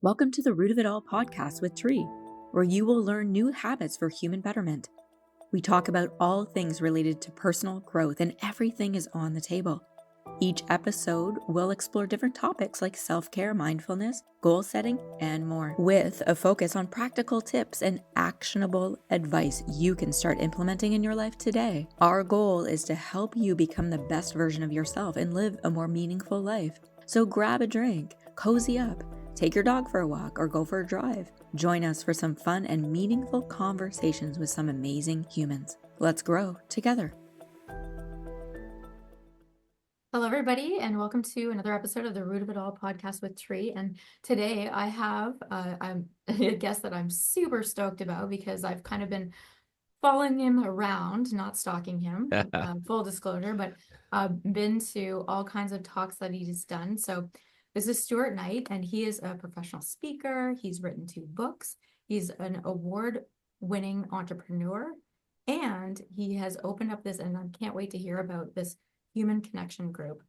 Welcome to the Root of It All podcast with Tree, where you will learn new habits for human betterment. We talk about all things related to personal growth, and everything is on the table. Each episode will explore different topics like self-care, mindfulness, goal setting, and more, with a focus on practical tips and actionable advice you can start implementing in your life today. Our goal is to help you become the best version of yourself and live a more meaningful life. So grab a drink, cozy up, take your dog for a walk, or go for a drive. Join us for some fun and meaningful conversations with some amazing humans. Let's grow together. Hello, everybody, and welcome to another episode of the Root of It All podcast with Tree. And today I have a guest that I'm super stoked about because I've kind of been following him around, not stalking him, full disclosure, but been to all kinds of talks that he's done. So this is Stuart Knight, and he is a professional speaker. He's written 2 books. He's an award-winning entrepreneur, and he has opened up this, and I can't wait to hear about this human connection group.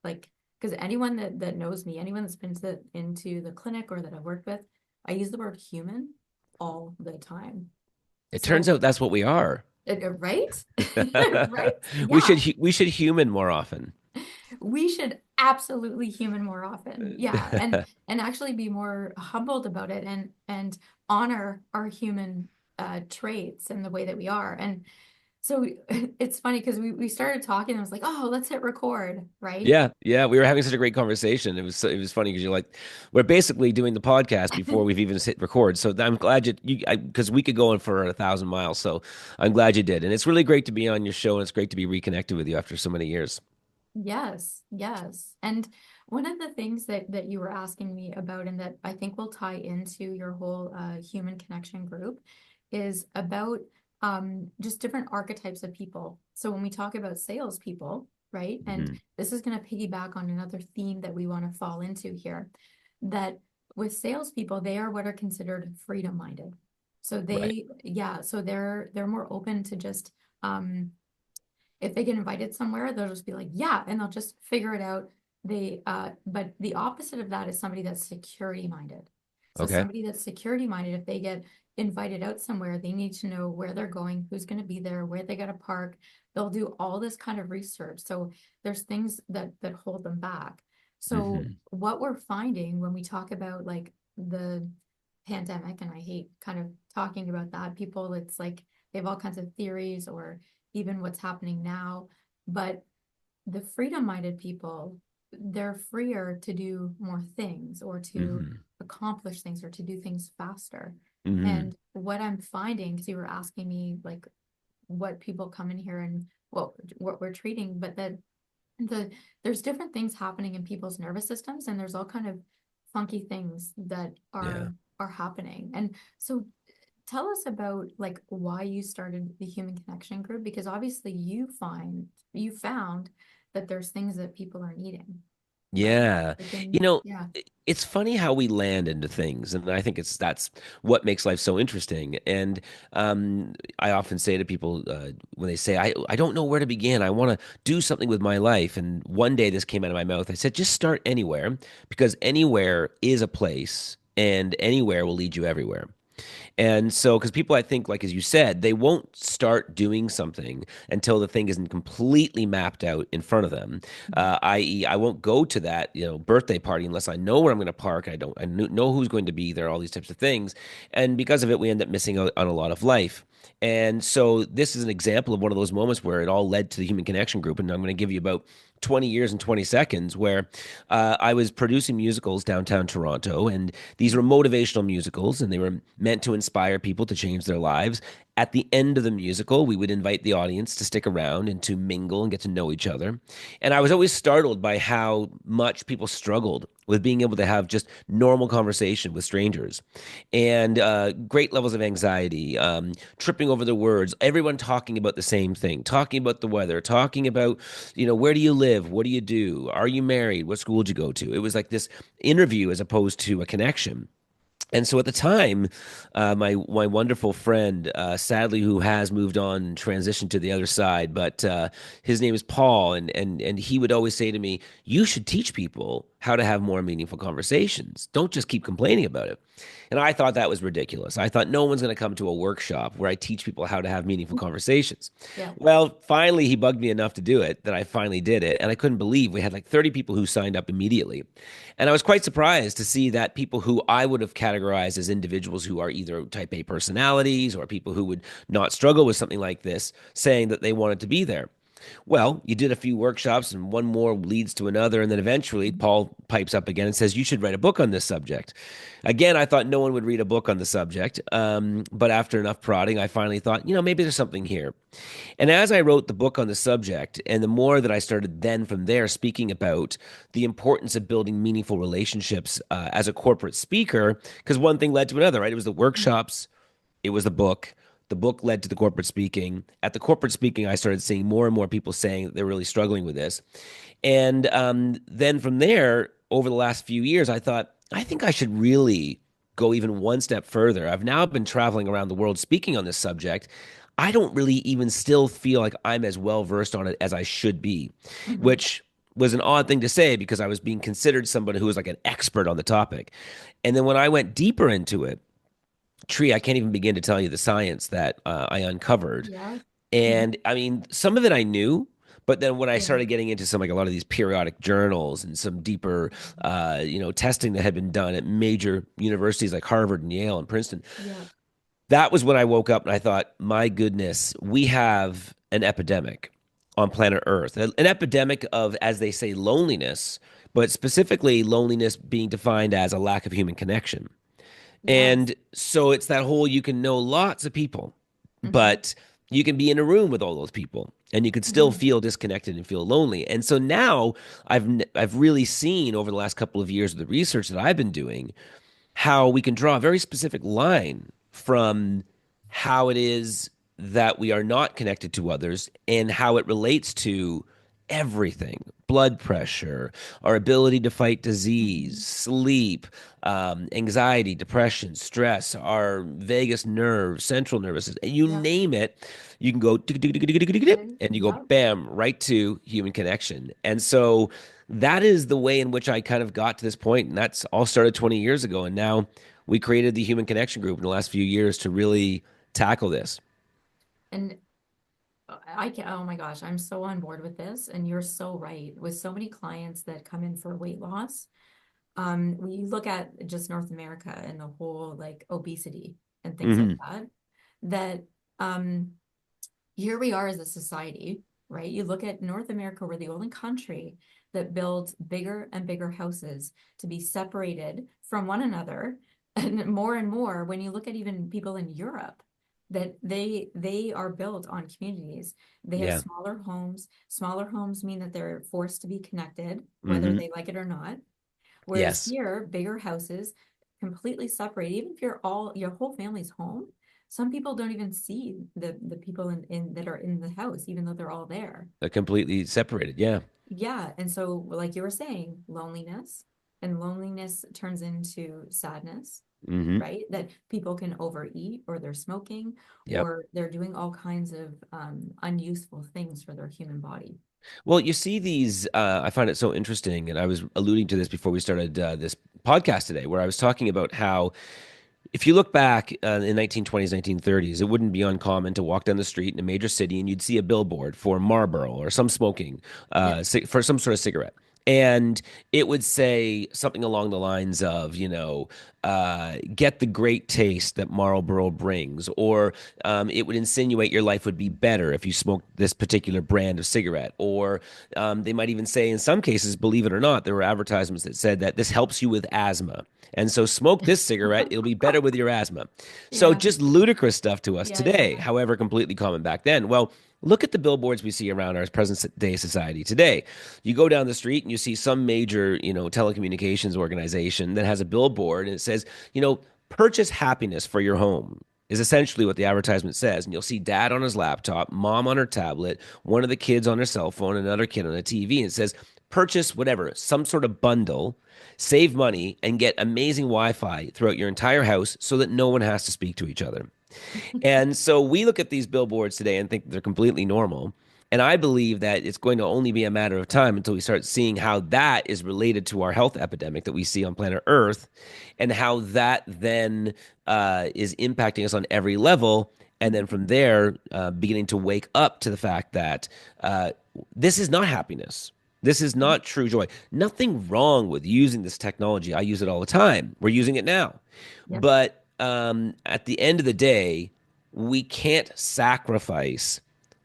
Like, because anyone that knows me, anyone that's been into the clinic or that I've worked with, I use the word human all the time. It turns out that's what we are. Right? Right? Yeah. We should human more often. We should absolutely human more often. Yeah. And actually be more humbled about it and honor our human traits and the way that we are. And so it's funny because we started talking and I was like, oh, let's hit record, right? Yeah. We were having such a great conversation. It was funny because you're like, we're basically doing the podcast before we've even hit record. So I'm glad because we could go on for 1,000 miles. So I'm glad you did. And it's really great to be on your show, and it's great to be reconnected with you after so many years. Yes. And one of the things that you were asking me about, and that I think will tie into your whole human connection group, is about just different archetypes of people. So when we talk about salespeople, right? And this is going to piggyback on another theme that we want to fall into here, that with salespeople, they are what are considered freedom-minded. So so they're more open to just if they get invited somewhere, they'll just be like, yeah, and they'll just figure it out. But the opposite of that is somebody that's security-minded. So somebody that's security-minded, if they get invited out somewhere, they need to know where they're going, who's going to be there, where they got to park. They'll do all this kind of research. So there's things that hold them back. So what we're finding when we talk about like the pandemic, and I hate kind of talking about that, people, it's like they have all kinds of theories or even what's happening now, but the freedom-minded people, they're freer to do more things or to accomplish things or to do things faster. And what I'm finding, because you were asking me like what people come in here and what we're treating, but that there's different things happening in people's nervous systems, and there's all kind of funky things that are happening. And so tell us about like why you started the Human Connection Group, because obviously you found that there's things that people are needing. Yeah. It's funny how we land into things. And I think that's what makes life so interesting. And I often say to people when they say, I don't know where to begin. I want to do something with my life. And one day this came out of my mouth. I said, just start anywhere, because anywhere is a place and anywhere will lead you everywhere. And so, because people, I think, like as you said, they won't start doing something until the thing isn't completely mapped out in front of them. I.e., I won't go to that birthday party unless I know where I'm going to park. I know who's going to be there. All these types of things, and because of it, we end up missing out on a lot of life. And so, this is an example of one of those moments where it all led to the Human Connection Group. And I'm going to give you about 20 years and 20 seconds where I was producing musicals downtown Toronto, and these were motivational musicals, and they were meant to inspire people to change their lives. At the end of the musical, we would invite the audience to stick around and to mingle and get to know each other. And I was always startled by how much people struggled with being able to have just normal conversation with strangers, and great levels of anxiety, tripping over the words, everyone talking about the same thing, talking about the weather, talking about, where do you live? What do you do? Are you married? What school did you go to? It was like this interview as opposed to a connection. And so at the time, my wonderful friend, sadly, who has moved on and transitioned to the other side, but his name is Paul, and he would always say to me, you should teach people how to have more meaningful conversations. Don't just keep complaining about it. And I thought that was ridiculous. I thought no one's going to come to a workshop where I teach people how to have meaningful conversations. Yeah. Well, finally, he bugged me enough to do it that I finally did it. And I couldn't believe we had like 30 people who signed up immediately. And I was quite surprised to see that people who I would have categorized as individuals who are either type A personalities or people who would not struggle with something like this, saying that they wanted to be there. Well, you did a few workshops and one more leads to another. And then eventually Paul pipes up again and says, you should write a book on this subject. Again, I thought no one would read a book on the subject. But after enough prodding, I finally thought, maybe there's something here. And as I wrote the book on the subject, and the more that I started then from there speaking about the importance of building meaningful relationships as a corporate speaker, because one thing led to another, right? It was the workshops, it was the book. The book led to the corporate speaking. At the corporate speaking, I started seeing more and more people saying that they're really struggling with this. And then from there, over the last few years, I thought, I think I should really go even one step further. I've now been traveling around the world speaking on this subject. I don't really even still feel like I'm as well versed on it as I should be, which was an odd thing to say because I was being considered somebody who was like an expert on the topic. And then when I went deeper into it, Tree, I can't even begin to tell you the science that I uncovered. Yeah. And I mean, some of it I knew, but then when I started getting into some, like a lot of these periodic journals and some deeper, testing that had been done at major universities like Harvard and Yale and Princeton, that was when I woke up and I thought, my goodness, we have an epidemic on planet Earth, an epidemic of, as they say, loneliness, but specifically loneliness being defined as a lack of human connection. And so it's that whole, you can know lots of people, but you can be in a room with all those people and you can still feel disconnected and feel lonely. And so now I've really seen over the last couple of years of the research that I've been doing how we can draw a very specific line from how it is that we are not connected to others and how it relates to everything: blood pressure, our ability to fight disease, sleep, anxiety, depression, stress, our vagus nerve, central nervous system, you name it. You can go and you go bam right to human connection. And so that is the way in which I kind of got to this point, and that's all started 20 years ago. And now we created the Human Connection Group in the last few years to really tackle this. And oh my gosh, I'm so on board with this. And you're so right. With so many clients that come in for weight loss, we look at just North America and the whole like obesity and things like that here we are as a society, right? You look at North America, we're the only country that builds bigger and bigger houses to be separated from one another. And more, when you look at even people in Europe, that they are built on communities. They have smaller homes. Smaller homes mean that they're forced to be connected, whether they like it or not. Whereas here, bigger houses, completely separated. Even if your whole family's home, some people don't even see the people in that are in the house, even though they're all there. They're completely separated. Yeah. Yeah. And so, like you were saying, loneliness turns into sadness. Right? That people can overeat, or they're smoking, or they're doing all kinds of unuseful things for their human body. Well, you see these, I find it so interesting, and I was alluding to this before we started this podcast today, where I was talking about how if you look back in 1920s, 1930s, it wouldn't be uncommon to walk down the street in a major city and you'd see a billboard for Marlboro or some smoking, for some sort of cigarette. And it would say something along the lines of, get the great taste that Marlboro brings, or it would insinuate your life would be better if you smoked this particular brand of cigarette. Or they might even say, in some cases, believe it or not, there were advertisements that said that this helps you with asthma. And so smoke this cigarette, it'll be better with your asthma. So just ludicrous stuff to us today, however, completely common back then. Well, look at the billboards we see around our present day society today. You go down the street and you see some major, telecommunications organization that has a billboard and it says, purchase happiness for your home, is essentially what the advertisement says. And you'll see dad on his laptop, mom on her tablet, one of the kids on her cell phone, another kid on a TV. And it says, purchase whatever, some sort of bundle, save money, and get amazing Wi-Fi throughout your entire house so that no one has to speak to each other. And so we look at these billboards today and think they're completely normal. And I believe that it's going to only be a matter of time until we start seeing how that is related to our health epidemic that we see on planet Earth, and how that then is impacting us on every level. And then from there, beginning to wake up to the fact that this is not happiness. This is not true joy. Nothing wrong with using this technology. I use it all the time. We're using it now. Yep. But at the end of the day, we can't sacrifice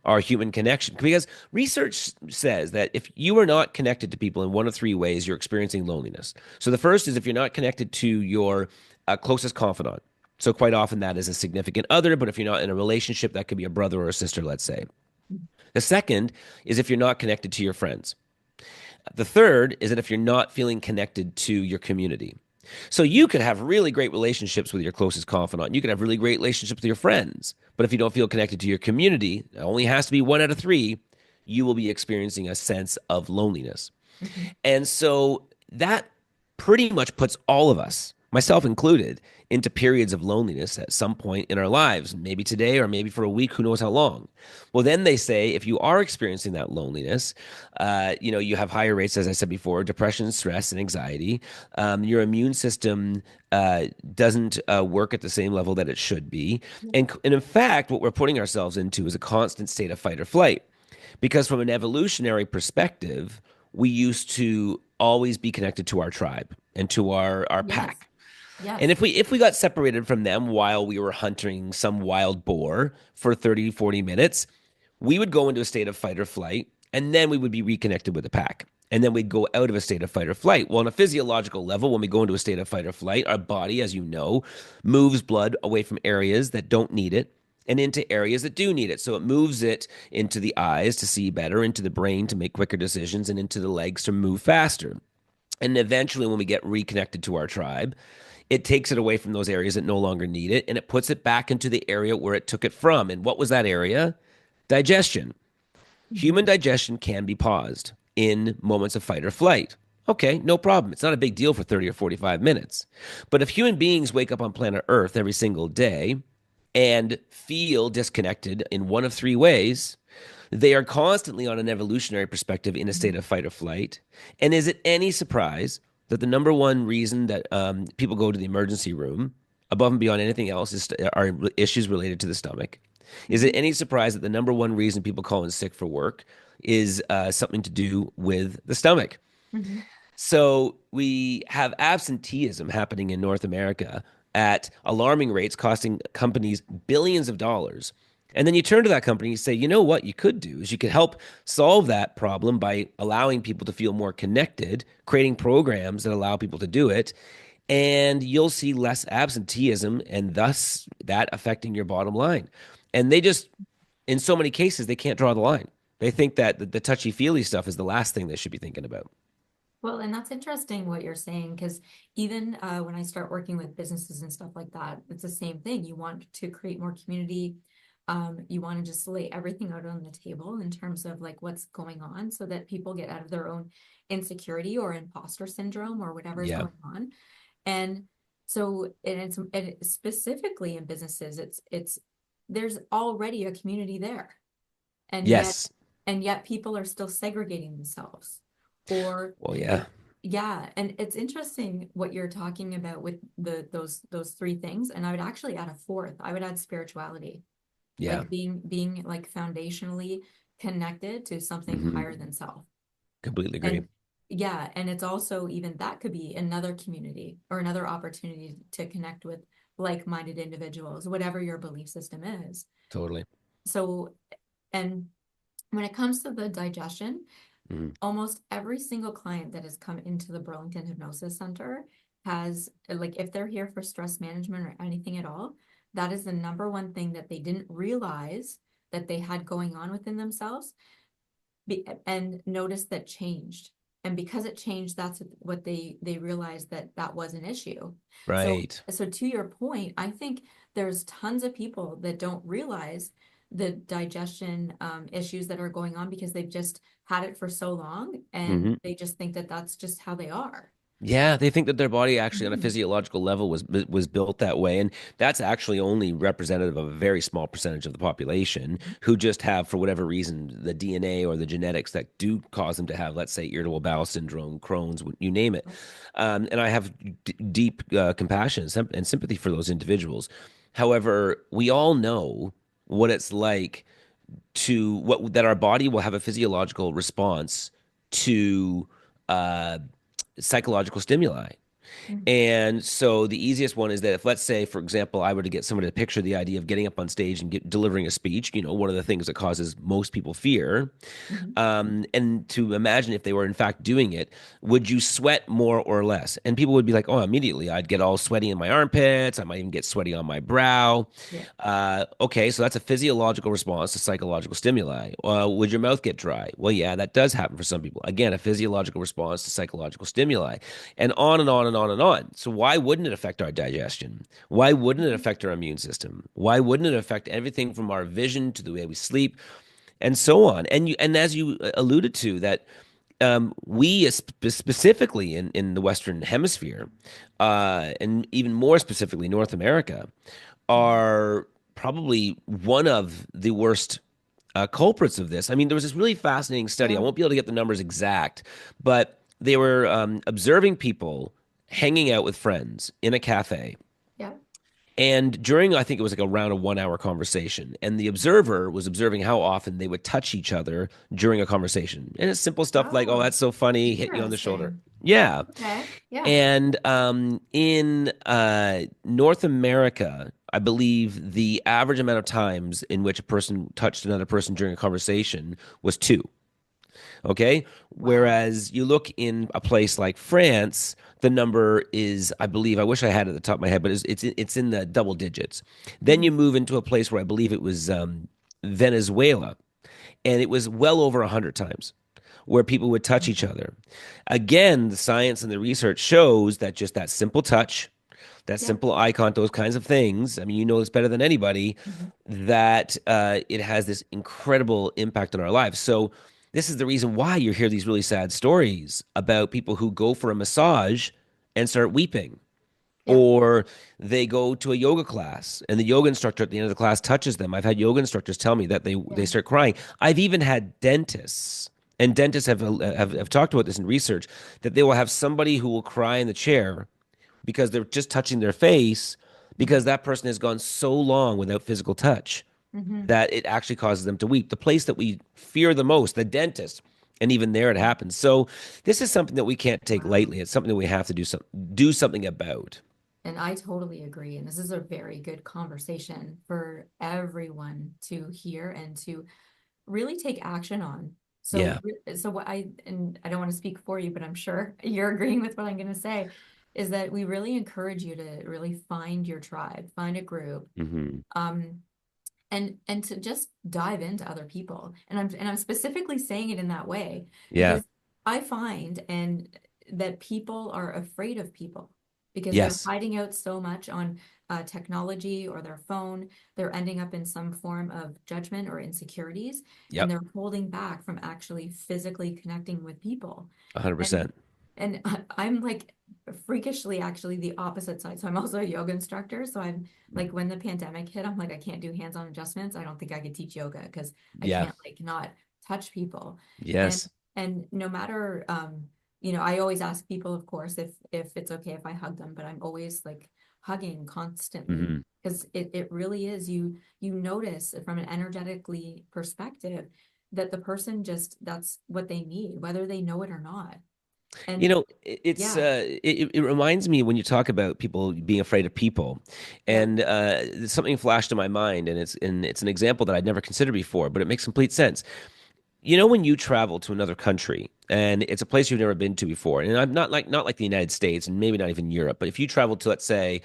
our human connection, because research says that if you are not connected to people in one of three ways, you're experiencing loneliness. So the first is if you're not connected to your closest confidant. So quite often that is a significant other, but if you're not in a relationship, that could be a brother or a sister, let's say. The second is if you're not connected to your friends. The third is that if you're not feeling connected to your community. So you could have really great relationships with your closest confidant. You could have really great relationships with your friends. But if you don't feel connected to your community, it only has to be one out of three, you will be experiencing a sense of loneliness. Mm-hmm. And so that pretty much puts all of us, myself included, into periods of loneliness at some point in our lives, maybe today or maybe for a week, who knows how long. Well, then they say if you are experiencing that loneliness, you have higher rates, as I said before, depression, stress, and anxiety. Your immune system doesn't work at the same level that it should be. And in fact, what we're putting ourselves into is a constant state of fight or flight. Because from an evolutionary perspective, we used to always be connected to our tribe and to our Yes. pack. Yes. And if we got separated from them while we were hunting some wild boar for 30, 40 minutes, we would go into a state of fight or flight, and then we would be reconnected with the pack. And then we'd go out of a state of fight or flight. Well, on a physiological level, when we go into a state of fight or flight, our body, as you know, moves blood away from areas that don't need it and into areas that do need it. So it moves it into the eyes to see better, into the brain to make quicker decisions, and into the legs to move faster. And eventually, when we get reconnected to our tribe, it takes it away from those areas that no longer need it, and it puts it back into the area where it took it from. And what was that area? Digestion. Mm-hmm. Human digestion can be paused in moments of fight or flight. Okay, no problem. It's not a big deal for 30 or 45 minutes. But if human beings wake up on planet Earth every single day and feel disconnected in one of three ways, they are constantly on an evolutionary perspective in a state of fight or flight. And is it any surprise that the number one reason that people go to the emergency room, above and beyond anything else, are issues related to the stomach? Is it any surprise that the number one reason people call in sick for work is something to do with the stomach? Mm-hmm. So we have absenteeism happening in North America at alarming rates, costing companies billions of dollars. And then you turn to that company and you say, you know what you could do is you could help solve that problem by allowing people to feel more connected, creating programs that allow people to do it, and you'll see less absenteeism and thus that affecting your bottom line. And they just, in so many cases, they can't draw the line. They think that the touchy-feely stuff is the last thing they should be thinking about. Well, and that's interesting what you're saying, because even when I start working with businesses and stuff like that, it's the same thing. You want to create more community. You want to just lay everything out on the table in terms of like what's going on so that people get out of their own insecurity or imposter syndrome or whatever is going on. And so it's specifically in businesses, it's there's already a community there. And yes. yet people are still segregating themselves. Or well, yeah. Yeah, and it's interesting what you're talking about with those three things. And I would actually add a fourth. I would add spirituality. Yeah. Like being like foundationally connected to something higher than self. Completely agree. And yeah, and it's also even that could be another community or another opportunity to connect with like-minded individuals, whatever your belief system is. Totally. So, and when it comes to the digestion, almost every single client that has come into the Burlington Hypnosis Center has, like, if they're here for stress management or anything at all, that is the number one thing that they didn't realize that they had going on within themselves and noticed that changed. And because it changed, that's what they realized that was an issue. Right. So to your point, I think there's tons of people that don't realize the digestion issues that are going on because they've just had it for so long and they just think that that's just how they are. Yeah, they think that their body actually on a Mhm. physiological level was built that way, and that's actually only representative of a very small percentage of the population who just have, for whatever reason, the DNA or the genetics that do cause them to have, let's say, irritable bowel syndrome, Crohn's, you name it. And I have deep compassion and sympathy for those individuals. However, we all know what it's like to what that our body will have a physiological response to uh, psychological stimuli. Mhm. And so the easiest one is that if, let's say, for example, I were to get someone to picture the idea of getting up on stage and delivering a speech, one of the things that causes most people fear, Mhm. and to imagine if they were in fact doing it, would you sweat more or less? And people would be like, oh, immediately. I'd get all sweaty in my armpits. I might even get sweaty on my brow. Yeah. Okay, so that's a physiological response to psychological stimuli. Would your mouth get dry? Well, yeah, that does happen for some people. Again, a physiological response to psychological stimuli, and on and on and on and on. So why wouldn't it affect our digestion? Why wouldn't it Mhm. affect our immune system? Why wouldn't it affect everything from our vision to the way we sleep? And so on. And as you alluded to, that we specifically in the Western Hemisphere, and even more specifically North America, Mhm. are probably one of the worst culprits of this. I mean, there was this really fascinating study. I Yeah. won't be able to get the numbers exact, but they were observing people hanging out with friends in a cafe. Yeah. And during, I think it was like around a 1 hour conversation, and the observer was observing how often they would touch each other during a conversation. And it's simple stuff like, oh, Oh, that's so funny, hit you on the shoulder. interesting. Yeah. Okay. Yeah. And in North America, I believe the average amount of times in which a person touched another person during a conversation was two. Okay. Wow. Whereas you look in a place like France, the number is, I believe, I wish I had it at the top of my head, but it's in the double digits. Then you Mhm. move into a place where I believe it was Venezuela, and it was well over 100 times where people would touch each other. Again, the science and the research shows that just that simple touch, that Yeah. simple eye contact, those kinds of things. I mean, you know this better than anybody, Mhm. that it has this incredible impact on our lives. So this is the reason why you hear these really sad stories about people who go for a massage and start weeping, Yeah. or they go to a yoga class and the yoga instructor at the end of the class touches them. I've had yoga instructors tell me that they Yeah. start crying. I've even had dentists, and dentists have talked about this in research, that they will have somebody who will cry in the chair because they're just touching their face, because Mhm. that person has gone so long without physical touch Mhm. that it actually causes them to weep. The place that we fear the most, the dentist, and even there it happens. So this is something that we can't take Wow. lightly. It's something that we have to do something about. And I totally agree. And this is a very good conversation for everyone to hear and to really take action on. Yeah. So what and I don't want to speak for you, but I'm sure you're agreeing with what I'm going to say, is that we really encourage you to really find your tribe, find a group, Hmm. um, and to just dive into other people. And I'm specifically saying it in that way Yeah. because I find and that people are afraid of people because they're Yes. hiding out so much on technology or their phone. They're ending up in some form of judgment or insecurities, and Yep. they're holding back from actually physically connecting with people. And 100%. and I'm like freakishly actually the opposite side. So I'm also a yoga instructor. So I'm like when the pandemic hit, I'm like, I can't do hands-on adjustments. I don't think I could teach yoga because I Yeah. can't like not touch people. And Yes. and no matter I always ask people, of course, if it's okay if I hug them, but I'm always like hugging constantly Hmm. because it really is you notice from an energetically perspective that the person just that's what they need, whether they know it or not. You And know, yeah, it reminds me when you talk about people being afraid of people, yeah, and something flashed in my mind, and it's an example that I'd never considered before, but it makes complete sense. You know, when you travel to another country and it's a place you've never been to before, and I'm not like the United States and maybe not even Europe, but if you travel to, let's say,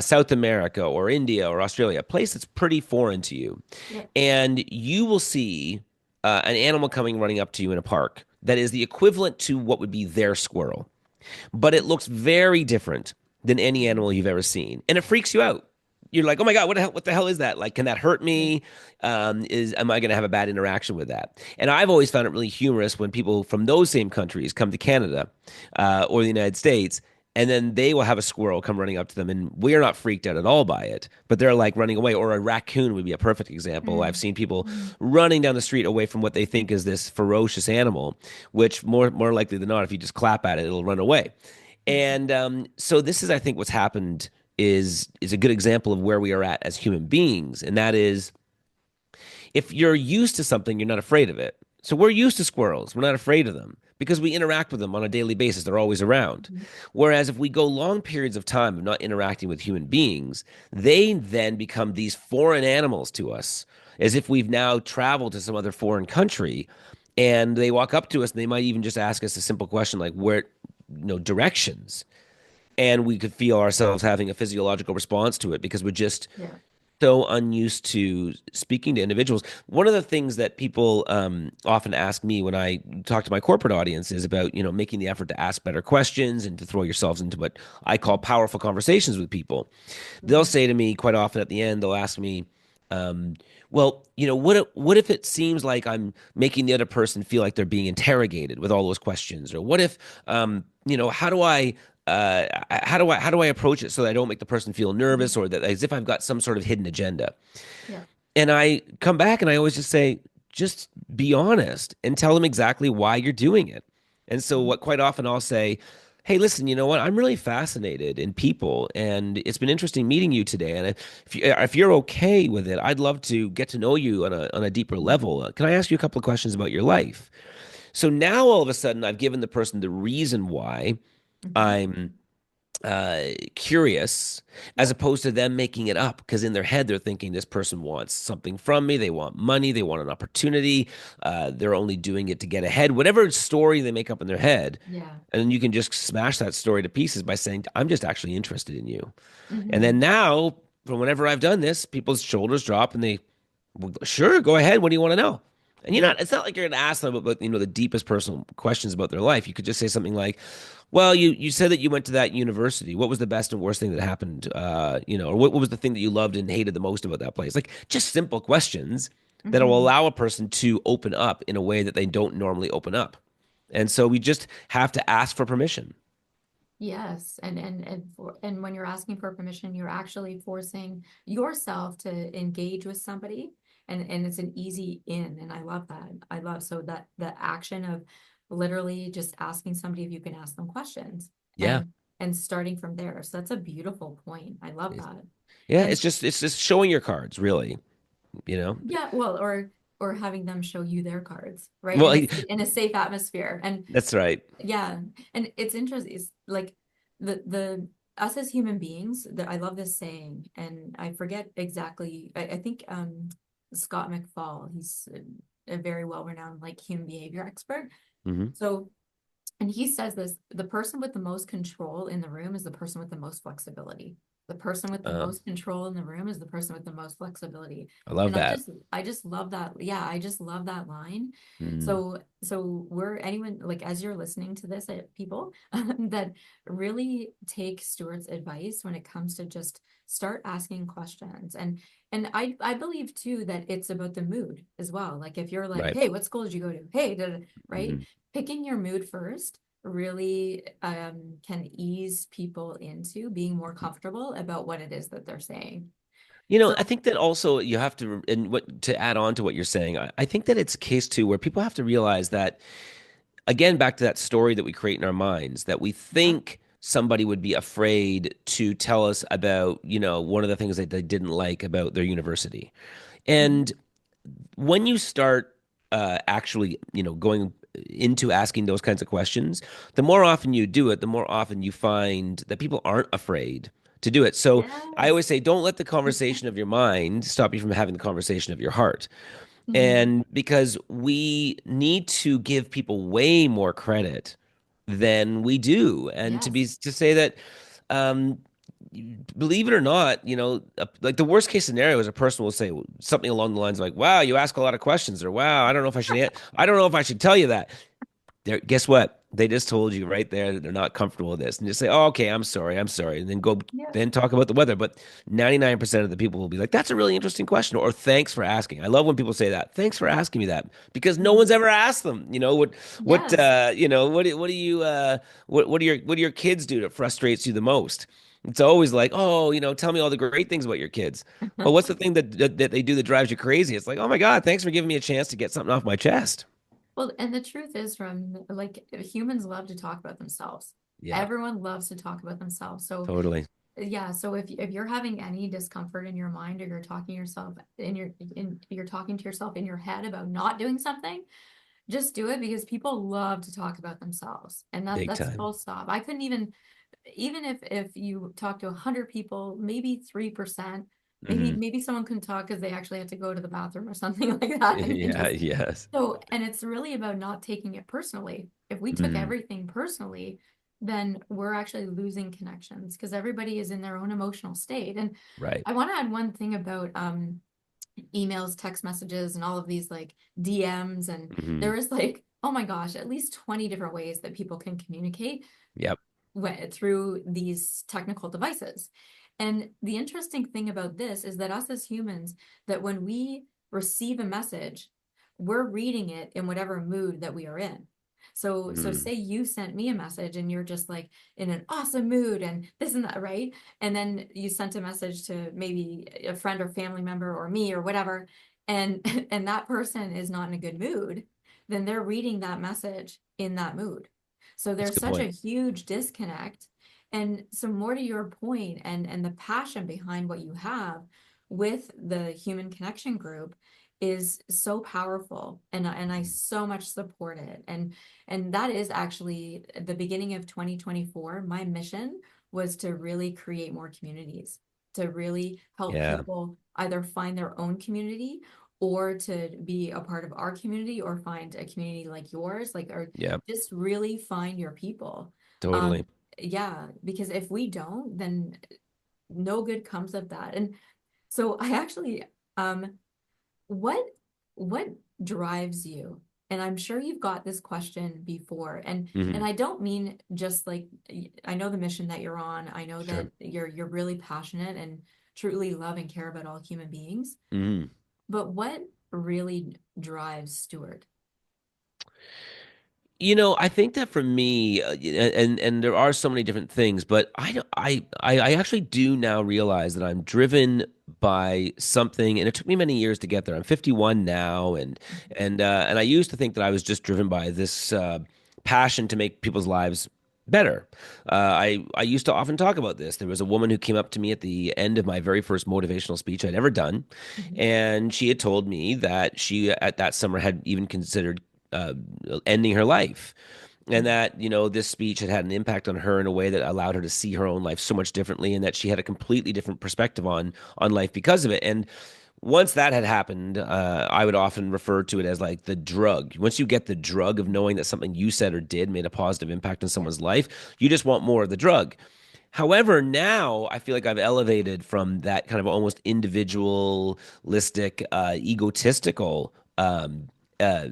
South America or India or Australia, a place that's pretty foreign to you, yeah, and you will see an animal coming running up to you in a park that is the equivalent to what would be their squirrel, but it looks very different than any mhm, animal you've ever seen, and it freaks you out. you're like, oh my God, what the hell is that? Like, can that hurt Yeah. me? Am I going to have a bad interaction with that? And I've always found it really humorous when people from those same countries come to Canada, or the United States, and then they will have a squirrel come running up to them, and we're not freaked out at all by it, but they're like running away. Or a raccoon would be a perfect example. I've Mm, seen people mm, running down the street away from what they think is this ferocious animal, which more likely than not, if you just clap at it, it'll run away. mm, And so this is, I think, what's happened is a good example of where we are at as human beings, and that is if you're used to something, you're not afraid of it. So we're used to squirrels. We're not afraid of them because we interact with them on a daily basis. They're always around. mm. Whereas if we go long periods of time of not interacting with human beings, they then become these foreign animals to us, as if we've now traveled to some other foreign country, and they walk up to us and they might even just ask us a simple question like where, directions, and we could feel ourselves having a physiological response to it because we're just Yeah. so unused to speaking to individuals. One of the things that people often ask me when I talk to my corporate audience is about, making the effort to ask better questions and to throw yourselves into what I call powerful conversations with people. They'll Mhm. say to me quite often at the end, they'll ask me, well, what if it seems like I'm making the other person feel like they're being interrogated with all those questions? Or what if, how do I approach it so that I don't make the person feel Mhm. nervous or that as if I've got some sort of hidden agenda? Yeah. And I come back and I always just say, just be honest and tell them exactly why you're doing it. And so, Mhm. what quite often I'll say, hey, listen, you know what? I'm really fascinated in people, and it's been interesting meeting you today. And if you're okay with it, I'd love to get to know you on a deeper level. Can I ask you a couple of questions about your life? So now all of a sudden, I've given the person the reason why Mhm. I'm curious, as Yep. opposed to them making it up because in their head they're thinking this person wants something from me, they want money, they want an opportunity, they're only doing it to get ahead, whatever story they make up in their head. Yeah. And then you can just smash that story to pieces by saying, I'm just actually interested in you. And then Mhm. now, from whenever I've done this, people's shoulders drop and they, well, sure, go ahead, what do you want to know? And it's not like you're going to ask them about, the deepest personal questions about their life. You could just say something like, well, you said that you went to that university. What was the best and worst thing that happened? Or what was the thing that you loved and hated the most about that place? Like just simple questions that will Mhm. allow a person to open up in a way that they don't normally open up. And so we just have to ask for permission. Yes, and when you're asking for permission, you're actually forcing yourself to engage with somebody, and it's an easy in, and I love that. I love so that the action of literally just asking somebody if you can ask them questions Yeah. and starting from there. So that's a beautiful point. I love It's- that. Yeah. And It's just showing your cards, really. You know. yeah, well, or having them show you their cards, right? Well, In a safe atmosphere. And that's right. yeah, and it's interesting. It's like the us as human beings. That I love this saying, and I forget exactly. I think Scott McFall. He's a very well-renowned like human behavior expert. Hmm. So, and he says this: the person with the most control in the room is the person with the most flexibility. The person with the Uh, most control in the room is the person with the most flexibility. I love And that. I just love that. Yeah, I just love that line. Mm, So we're anyone like as you're listening to this, people that really take Stuart's advice when it comes to just start asking questions. And I believe too that it's about the mood as well. Like if you're like, right. hey, what school did you go to? Hey, right? Hmm. Picking your mood first really can ease people into being more comfortable about what it is that they're saying. I So, think that also you have to, and what to add on to what you're saying, I think that it's a case too where people have to realize that, again, back to that story that we create in our minds, that we yeah. think somebody would be afraid to tell us about, one of the things that they didn't like about their university. Mhm. And when you start actually, going into asking those kinds of questions, the more often you do it, the more often you find that people aren't afraid to do it. So I Yes. always say, don't let the conversation of your mind stop you from having the conversation of your heart. Mhm. And because we need to give people way more credit than we do, and Yes. to say that, um, believe it or not, like the worst case scenario is a person will say something along the lines of like, "Wow, you ask a lot of questions," or "Wow, I don't know if I should tell you that." There, guess what? They just told you right there that they're not comfortable with this, and just say, "Oh, okay, I'm sorry," and then go Yeah. then talk about the weather. But 99% of the people will be like, "That's a really interesting question," or "Thanks for asking." I love when people say that. Thanks for asking me that because no one's Mhm. ever asked them. Yes. What do you what do your kids do that frustrates you the most? It's always like, "Oh, tell me all the great things about your kids." Well, what's the thing that they do that drives you crazy? It's like, "Oh my God, thanks for giving me a chance to get something off my chest." Well, and the truth is, from like humans love to talk about themselves. Yeah, Everyone loves to talk about themselves. So totally. yeah, so if you're having any discomfort in your mind, or you're talking to yourself in your head about not doing something, just do it, because people love to talk about themselves. And Big that's time. full stop. I couldn't even if you talk to 100 people, maybe 3%, Hmm. maybe someone couldn't talk because they actually had to go to the bathroom or something like that. And you Yeah, just yes. so, and it's really about not taking it personally. If we took Mm, everything personally, then we're actually losing connections, because everybody is in their own emotional state. And right. I want to add one thing about emails, text messages, and all of these like DMs. And Hmm. there is like, oh my gosh, at least 20 different ways that people can communicate Yep. through these technical devices. And the interesting thing about this is that us as humans, that when we receive a message, we're reading it in whatever mood that we are in. So Mm, say you sent me a message and you're just like in an awesome mood and this and that, right? And then you sent a message to maybe a friend or family member or me or whatever, and and that person is not in a good mood, then they're reading that message in that mood. So that's a there's good such a point. huge disconnect. And so more to your point, and the passion behind what you have with the human connection group is so powerful, and I so much support it. And that is actually the beginning of 2024. My mission was to really create more communities, to really help Yeah. people either find their own community, or to be a part of our community, or find a community like yours, like, or Yeah. just really find your people. Totally. Um, yeah, because if we don't, then no good comes of that. And so I actually, um, what what drives you? And I'm sure you've got this question before. And Hmm. I don't mean just like, I know the mission that you're on. I know Sure. that you're really passionate and truly love and care about all human beings. Hmm. But what really drives Stuart? I think that for me, and there are so many different things, but I don't- I actually do now realize that I'm driven by something, and it took me many years to get there. I'm 51 now, and I used to think that I was just driven by this passion to make people's lives better. I used to often talk about this. There was a woman who came up to me at the end of my very first motivational speech I'd ever done, Mhm. and she had told me that she at that summer had even considered uh, ending her life. And that, this speech had had an impact on her in a way that allowed her to see her own life so much differently, and that she had a completely different perspective on life because of it. And once that had happened, I would often refer to it as like the drug. Once you get the drug of knowing that something you said or did made a positive impact on Yeah. someone's life, you just want more of the drug. However, now I feel like I've elevated from that kind of almost individualistic, egotistical uh,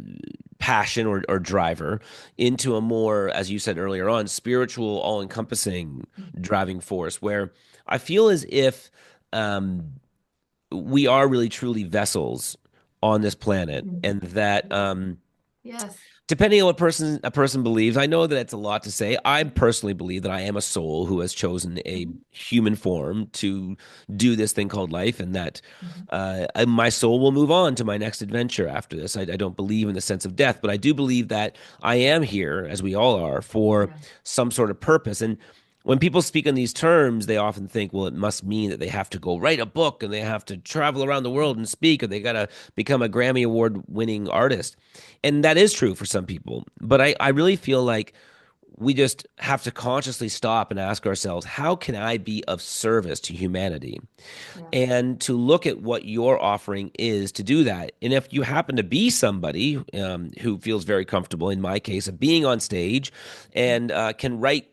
passion or driver into a more, as you said earlier on, spiritual, all-encompassing driving force, where I feel as if um, we are really truly vessels on this planet, Mhm. and that Yeah. Yes. depending on what a person believes, I know that it's a lot to say. I personally believe that I am a soul who has chosen a Mhm. human form to do this thing called life, and that Mhm. my soul will move on to my next adventure after this. I don't believe in the sense of death, but I do believe that I am here, as we all are, for Yeah. some sort of purpose. And when people speak in these terms, they often think, well, it must mean that they have to go write a book and they have to travel around the world and speak, or they got to become a Grammy Award winning artist. And that is true for some people. But I really feel like we just have to consciously stop and ask ourselves, how can I be of service to humanity? Yes. And to look at what your offering is to do that. And if you happen to be somebody who feels very comfortable, in my case, of being on stage and can write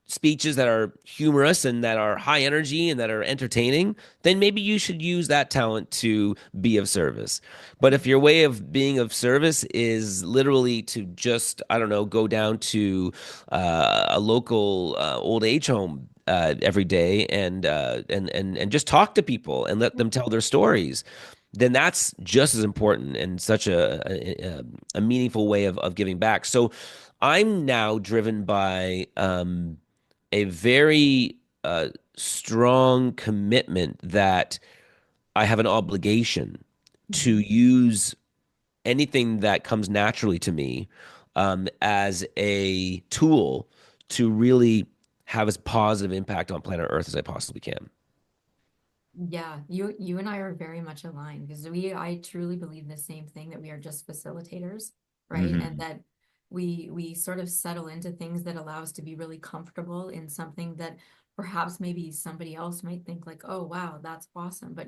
speeches that are humorous and that are high energy and that are entertaining, then maybe you should use that talent to be of service. But if your way of being of service is literally to just, I don't know, go down to a local old age home every day and just talk to people and let them tell their stories, then that's just as important and such a meaningful way of giving back. So I'm now driven by a very strong commitment that I have an obligation to use anything that comes naturally to me as a tool to really have as positive impact on planet Earth as I possibly can. Yeah, you and I are very much aligned because I truly believe the same thing, that we are just facilitators, right? And Hmm. that we sort of settle into things that allow us to be really comfortable in something that perhaps maybe somebody else might think like, oh wow, that's awesome. But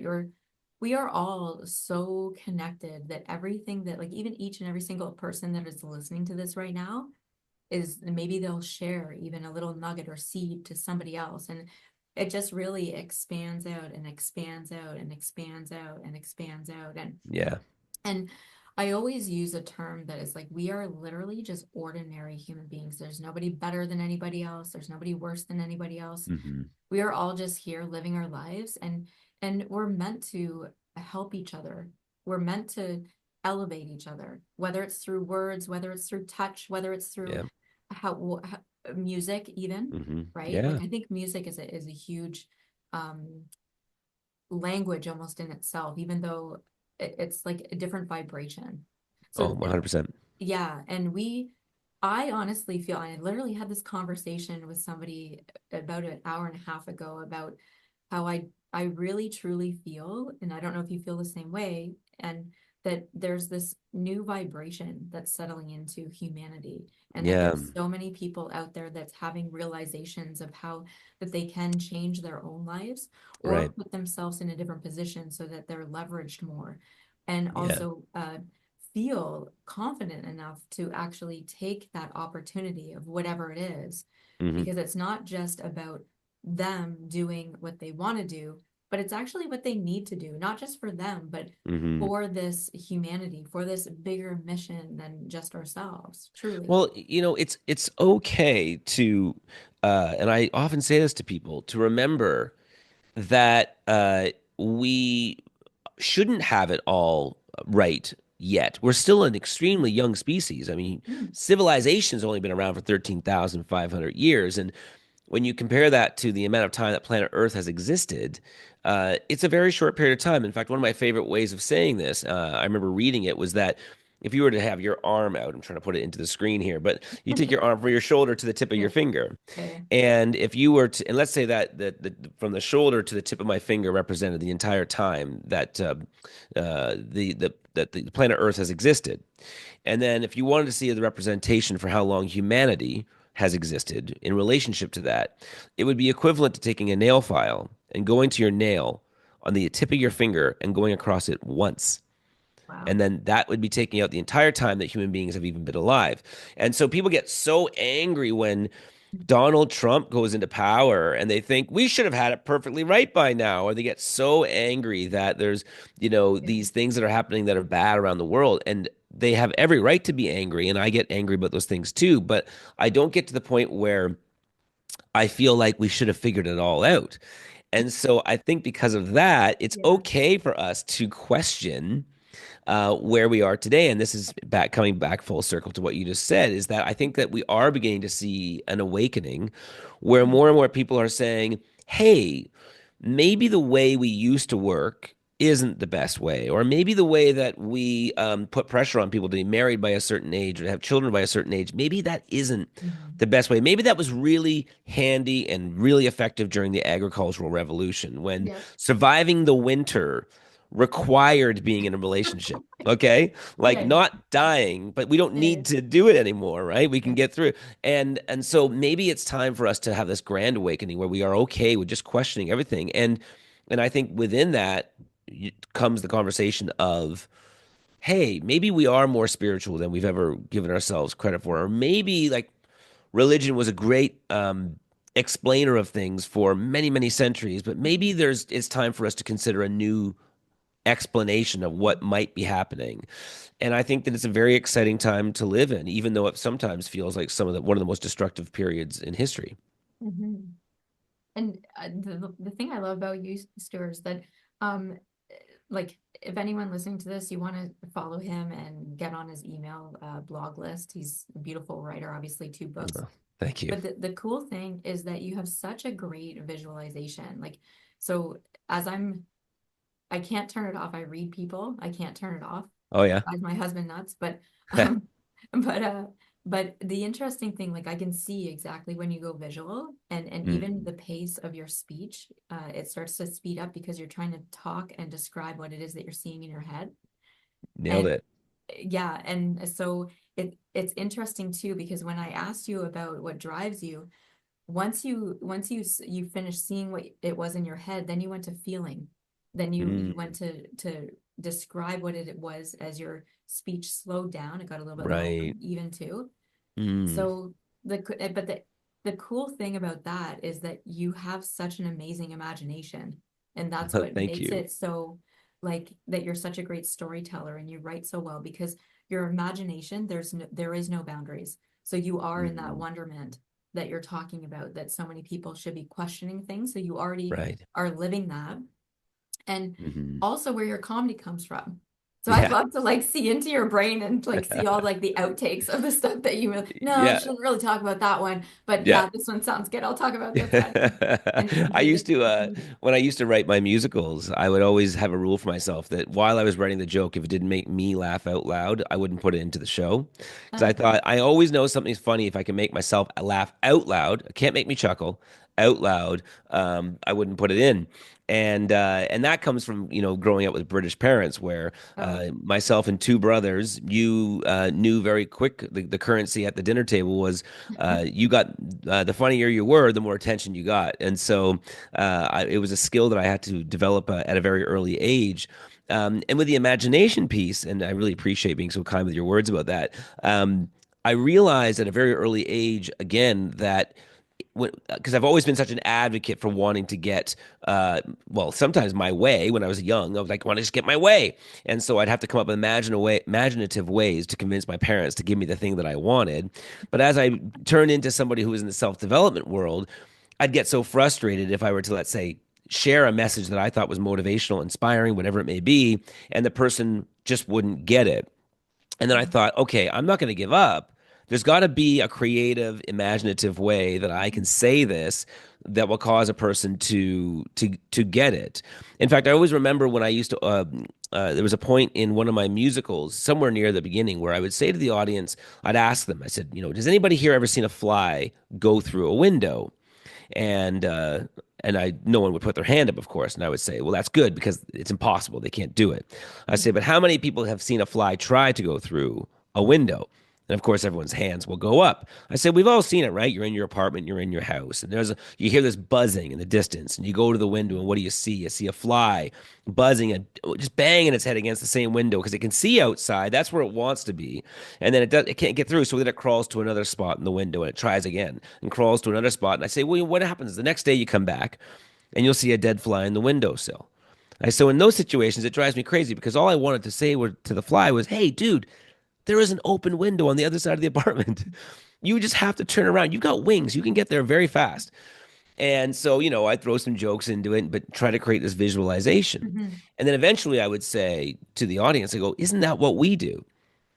we are all so connected that everything that, like, even each and every single person that is listening to this right now is, maybe they'll share even a little nugget or seed to somebody else. And it just really expands out and expands out and expands out and expands out. Yeah. And I always use a term that is like, we are literally just ordinary human beings. There's nobody better than anybody else. There's nobody worse than anybody else. Hmm. We are all just here living our lives, and we're meant to help each other. We're meant to elevate each other, whether it's through words, whether it's through touch, whether it's through Yeah. how music even, Hmm. right? Like Yeah. I think music is a huge um language almost in itself, even though it's like a different vibration. Oh, So 100%. yeah, and I honestly feel, I literally had this conversation with somebody about an hour and a half ago about how I really truly feel, and I don't know if you feel the same way, and that there's this new vibration that's settling into humanity, and that Yeah. there's so many people out there that's having realizations of how that they can change their own lives or Right. put themselves in a different position so that they're leveraged more, and Yeah. also feel confident enough to actually take that opportunity of whatever it is, Hmm. because it's not just about them doing what they want to do, but it's actually what they need to do, not just for them, but Hmm. for this humanity, for this bigger mission than just ourselves, truly. Well, it's okay to, and I often say this to people, to remember that we shouldn't have it all right yet. We're still an extremely young species. I mean, Mm, civilization's only been around for 13,500 years. And when you compare that to the amount of time that planet Earth has existed, it's a very short period of time. In fact, one of my favorite ways of saying this, I remember reading it, was that if you were to have your arm out, I'm trying to put it into the screen here, but you take your arm from your shoulder to the tip of yeah. your finger. Okay. And if you were to, and let's say that from the shoulder to the tip of my finger represented the entire time that the planet Earth has existed. And then if you wanted to see the representation for how long humanity has existed in relationship to that, it would be equivalent to taking a nail file and going to your nail on the tip of your finger and going across it once. Wow. And then that would be taking out the entire time that human beings have even been alive. And so people get so angry when Donald Trump goes into power and they think we should have had it perfectly right by now, or they get so angry that there's, Yeah. these things that are happening that are bad around the world, and they have every right to be angry, and I get angry about those things too, but I don't get to the point where I feel like we should have figured it all out. And so I think because of that, it's Yeah. okay for us to question where we are today. And this is coming back full circle to what you just said, is that I think that we are beginning to see an awakening where Mhm. more and more people are saying, hey, maybe the way we used to work isn't the best way, or maybe the way that we put pressure on people to be married by a certain age or to have children by a certain age, maybe that isn't Mhm. the best way. Maybe that was really handy and really effective during the agricultural revolution when Yep. surviving the winter required being in a relationship. Okay, like Okay. not dying, but we don't Okay. need to do it anymore, right? We can Yeah. get through. And so maybe it's time for us to have this grand awakening where we are okay with just questioning everything. And I think within that comes the conversation of, hey, maybe we are more spiritual than we've ever given ourselves credit for, or maybe like religion was a great explainer of things for many, many centuries, but maybe it's time for us to consider a new explanation of what might be happening. And I think that it's a very exciting time to live in, even though it sometimes feels like one of the most destructive periods in history. Mhm. And the thing I love about you, Stuart, is that um like if anyone listening to this, you want to follow him and get on his email blog list. He's a beautiful writer, obviously 2 books. Oh, thank you. But the cool thing is that you have such a great visualization. Like, so as I can't turn it off. I read people. I can't turn it off. Oh yeah. Drives my husband nuts. Um, but but the interesting thing, like I can see exactly when you go visual, and even Mm, the pace of your speech, it starts to speed up because you're trying to talk and describe what it is that you're seeing in your head. nailed And it. yeah, and so it's interesting too because when I asked you about what drives you, once you finish seeing what it was in your head, then you went to feeling. Then you went Mm, to describe what it was as your speech slowed down. It got a little bit more right. even too. Mm. So the cool thing about that is that you have such an amazing imagination, and that's what Thank makes you. it so like that you're such a great storyteller and you write so well because your imagination, there is no boundaries. So you are in that Mm, wonderment that you're talking about, that so many people should be questioning things. So you already right. are living that. And Hmm. also where your comedy comes from. So I'd Yeah. love to like see into your brain and like see all like the outtakes of the stuff that you really, no, I Yeah. shouldn't really talk about that one. But Yeah. yeah, this one sounds good. I'll talk about this one. And you I do used to, the comedy. when I used to write my musicals, I would always have a rule for myself that while I was writing the joke, if it didn't make me laugh out loud, I wouldn't put it into the show. Because I thought I always know something's funny if I can make myself laugh out loud. It can't make me chuckle out loud. I wouldn't put it in. And that comes from growing up with British parents, where Oh, myself and two brothers, you knew very quick the currency at the dinner table was you got the funnier you were, the more attention you got. And so it was a skill that I had to develop at a very early age. And with the imagination piece, and I really appreciate being so kind with your words about that. I realized at a very early age, again, that because I've always been such an advocate for wanting to get, well, sometimes my way. When I was young, I was like, I want to just get my way, and so I'd have to come up with imaginative ways to convince my parents to give me the thing that I wanted. But as I turned into somebody who was in the self development world, I'd get so frustrated if I were to, let's say, share a message that I thought was motivational, inspiring, whatever it may be, and the person just wouldn't get it. And then I thought, okay, I'm not going to give up. There's got to be a creative, imaginative way that I can say this that will cause a person to get it. In fact, I always remember when I used to. There was a point in one of my musicals, somewhere near the beginning, where I would say to the audience, I'd ask them, I said, does anybody here ever seen a fly go through a window? And no one would put their hand up, of course. And I would say, well, that's good because it's impossible. They can't do it. I say, but how many people have seen a fly try to go through a window? And of course, everyone's hands will go up. I said, we've all seen it, right? You're in your apartment, you're in your house, and you hear this buzzing in the distance, and you go to the window, and what do you see? You see a fly buzzing and just banging its head against the same window because it can see outside. That's where it wants to be, and then it can't get through. So then it crawls to another spot in the window, and it tries again and crawls to another spot. And I say, well, what happens? The next day you come back, and you'll see a dead fly in the windowsill. So in those situations, it drives me crazy because all I wanted to say to the fly was, "Hey, dude, there is an open window on the other side of the apartment. You just have to turn around. You've got wings. You can get there very fast." And so, I throw some jokes into it, but try to create this visualization. mhm. And then eventually I would say to the audience, I go, isn't that what we do?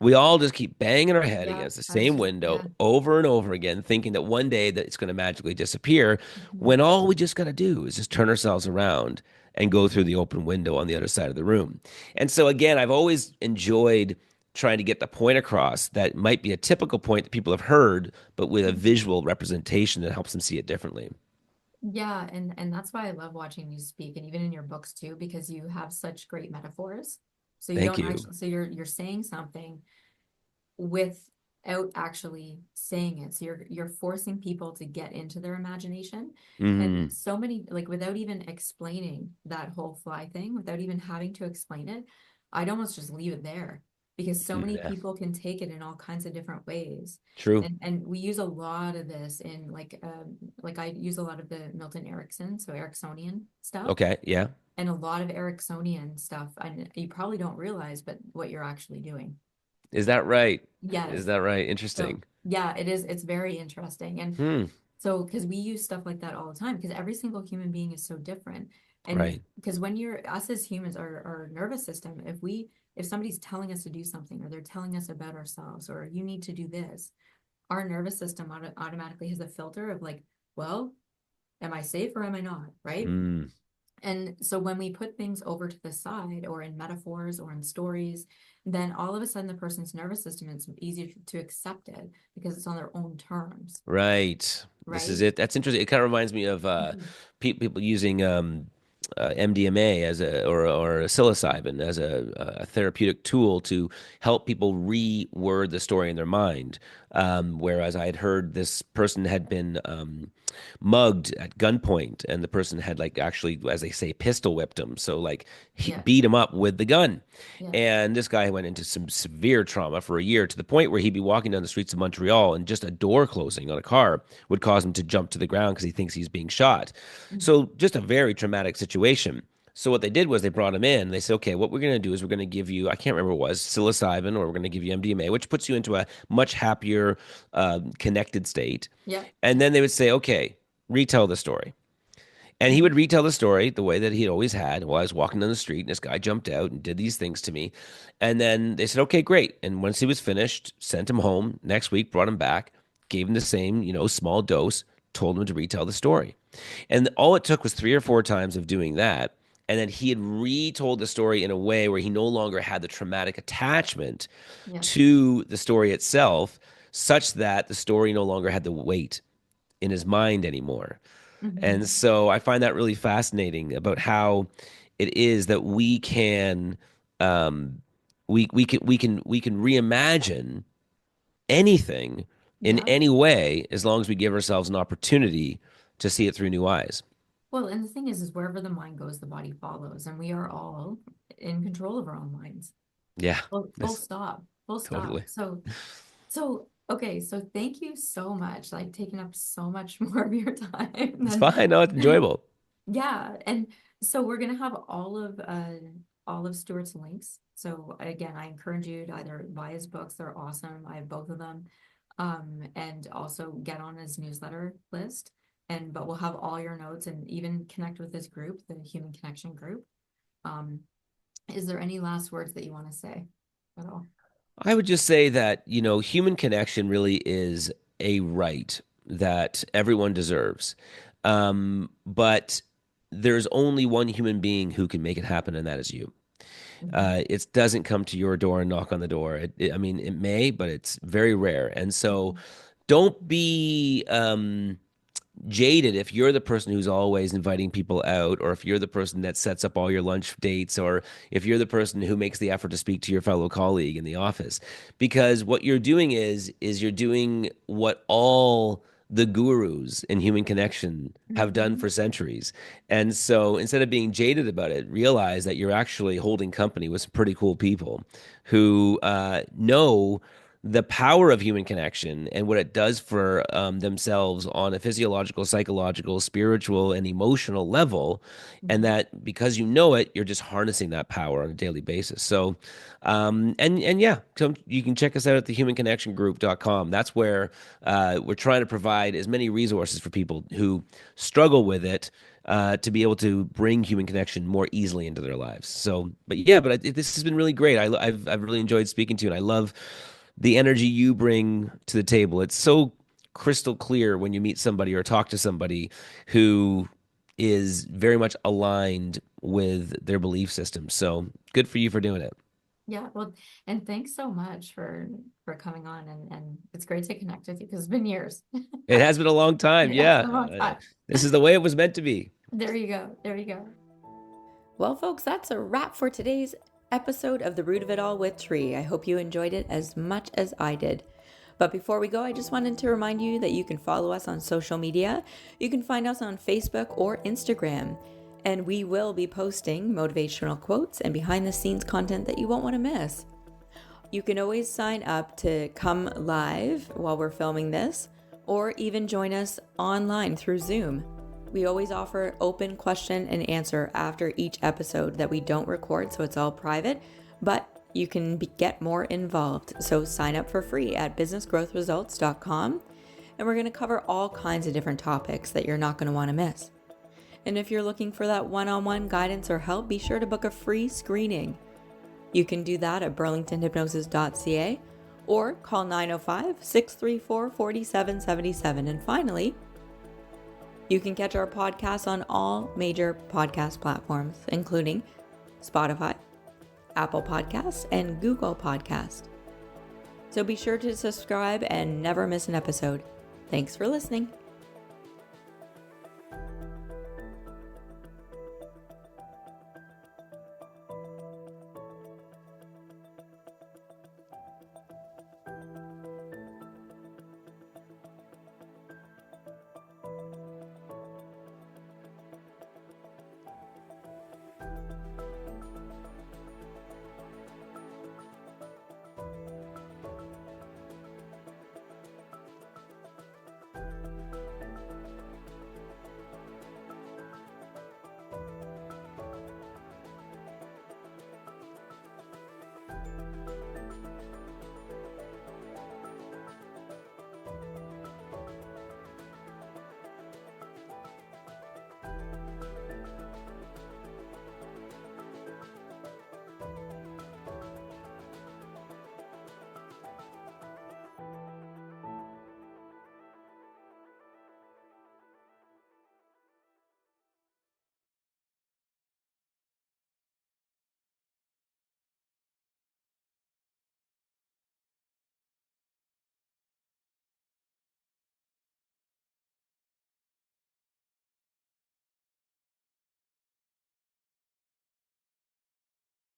We all just keep banging our head Yeah, against the I was same just, yeah. window over and over again, thinking that one day that it's going to magically disappear, Mhm. when all we just got to do is just turn ourselves around and go through the open window on the other side of the room. And so again, I've always enjoyed trying to get the point across that might be a typical point that people have heard, but with a Mhm. visual representation that helps them see it differently. Yeah, and that's why I love watching you speak, and even in your books too, because you have such great metaphors. So you Thank don't you. actually, so you're saying something without actually saying it. So you're forcing people to get into their imagination. And Hmm. so many, like without even explaining that whole fly thing, without even having to explain it, I'd almost just leave it there. because so many people can take it in all kinds of different ways. True. And we use a lot of this in like I use a lot of the Milton Erickson, so Ericksonian stuff. Okay. Yeah. And a lot of Ericksonian stuff, and you probably don't realize, but what you're actually doing. Is that right? Yes. Is that right? Interesting. So, yeah, it is. It's very interesting. And so, because we use stuff like that all the time, because every single human being is so different. And because when us as humans, our nervous system, if somebody's telling us to do something, or they're telling us about ourselves, or you need to do this, our nervous system automatically has a filter of like, well, am I safe or am I not? Right. And so when we put things over to the side, or in metaphors or in stories, then all of a sudden the person's nervous system, it's easier to accept it because it's on their own terms. Right. This is it. That's interesting. It kind of reminds me of people using MDMA as or psilocybin as a therapeutic tool to help people reword the story in their mind. Whereas I had heard this person had been mugged at gunpoint, and the person had like actually, as they say, pistol whipped him. So like he beat him up with the gun. And this guy went into some severe trauma for a year, to the point where he'd be walking down the streets of Montreal and just a door closing on a car would cause him to jump to the ground because he thinks he's being shot. So just a very traumatic situation. So what they did was they brought him in. They said, okay, what we're going to do is we're going to give you, I can't remember what it was, psilocybin, or we're going to give you MDMA, which puts you into a much happier, connected state. And then they would say, okay, retell the story. And he would retell the story the way that he always had. Well, I was walking down the street and this guy jumped out and did these things to me. And then they said, okay, great. And once he was finished, sent him home. Next week, brought him back, gave him the same, small dose, told him to retell the story. And all it took was 3 or 4 times of doing that. And then he had retold the story in a way where he no longer had the traumatic attachment to the story itself, such that the story no longer had the weight in his mind anymore. And so I find that really fascinating about how it is that we can reimagine anything in any way, as long as we give ourselves an opportunity to see it through new eyes. Well, and the thing is wherever the mind goes, the body follows, and we are all in control of our own minds. Yeah. Full stop. Full stop. Totally. So okay, so thank you so much. Like, taking up so much more of your time. It's fine. No, it's enjoyable. Yeah, and so we're gonna have all of Stuart's links. So again, I encourage you to either buy his books. They're awesome. I have both of them. And also get on his newsletter list. But we'll have all your notes, and even connect with this group, the Human Connection group. Is there any last words that you want to say at all? I would just say that, human connection really is a right that everyone deserves. But there's only one human being who can make it happen, and that is you. It doesn't come to your door and knock on the door. It may, but it's very rare. And so don't be jaded if you're the person who's always inviting people out, or if you're the person that sets up all your lunch dates, or if you're the person who makes the effort to speak to your fellow colleague in the office. Because what you're doing is you're doing what all the gurus in human connection have done for centuries. And so instead of being jaded about it, realize that you're actually holding company with some pretty cool people who know the power of human connection and what it does for themselves on a physiological, psychological, spiritual, and emotional level. And that because you know it, you're just harnessing that power on a daily basis. So, you can check us out at thehumanconnectiongroup.com. That's where we're trying to provide as many resources for people who struggle with it, to be able to bring human connection more easily into their lives. So, this has been really great. I've really enjoyed speaking to you, and I love the energy you bring to the table. It's so crystal clear when you meet somebody or talk to somebody who is very much aligned with their belief system. So good for you for doing it. Yeah, well, and thanks so much for coming on, and it's great to connect with you because it's been years. It has been a long time. Yeah, a long time. This is the way it was meant to be. There you go. There you go. Well, folks, that's a wrap for today's episode of The Root of It All with Tree. I hope you enjoyed it as much as I did. But before we go, I just wanted to remind you that you can follow us on social media. You can find us on Facebook or Instagram, and we will be posting motivational quotes and behind the scenes content that you won't want to miss. You can always sign up to come live while we're filming this, or even join us online through Zoom. We always offer open question and answer after each episode that we don't record, so it's all private, but you can get more involved. So sign up for free at businessgrowthresults.com, and we're going to cover all kinds of different topics that you're not going to want to miss. And if you're looking for that one-on-one guidance or help, be sure to book a free screening. You can do that at burlingtonhypnosis.ca or call 905-634-4777. And finally, you can catch our podcast on all major podcast platforms, including Spotify, Apple Podcasts, and Google Podcasts. So be sure to subscribe and never miss an episode. Thanks for listening.